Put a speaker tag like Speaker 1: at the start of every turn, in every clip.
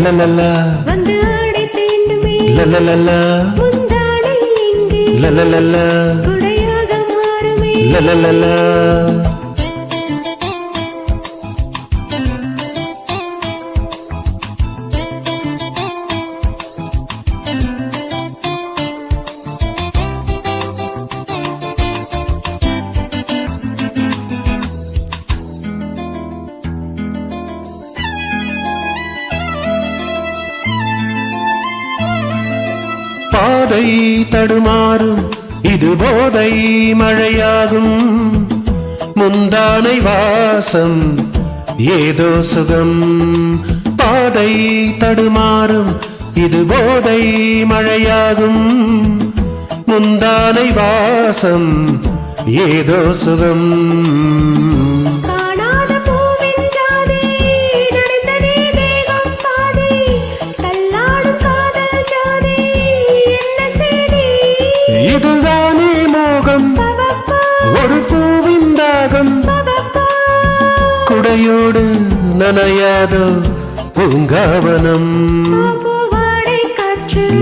Speaker 1: லலலலா
Speaker 2: வந்து ஆடை தீண்டுமே
Speaker 1: லலலலா
Speaker 2: முந்தானை எங்கே
Speaker 1: லலலலா
Speaker 2: குடையாக மாறுமே
Speaker 1: லலலலா பாதை தடுமாறும் இது போதை மழையாகும் முந்தானை வாசம் ஏதோ சுகம் பாதை தடுமாறும் இது போதை மழையாகும் முந்தானை வாசம் ஏதோ சுகம் இதுதானே மோகம் ஒரு பூவின் தாகம் குடையோடு நனையாதோ பூங்காவனம்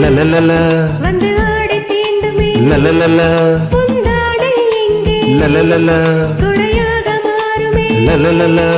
Speaker 1: லலலலா லலலலா லலலலா லலலலா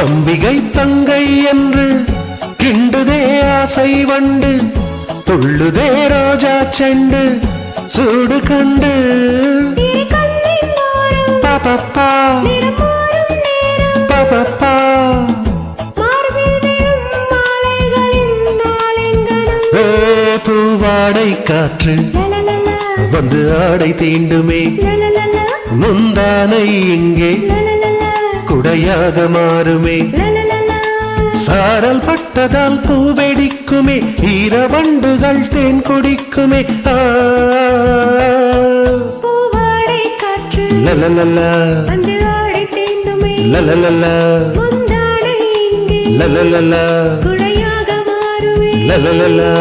Speaker 1: அம்பிகை தங்கை என்று கிண்டுதே ஆசை வண்டு துள்ளுதே ரோஜா செண்டு சூடு கண்டு பாப்பா பாப்பா பூவாடை காற்று வந்து ஆடை தீண்டுமே முந்தானை இங்கே குடையாக மாறுமே சாரல் பட்டதால் பூவெடிக்குமே ஈரவண்டுகள் தேன் குடிக்குமே லலலலா லலலலா லலலலா லலலலா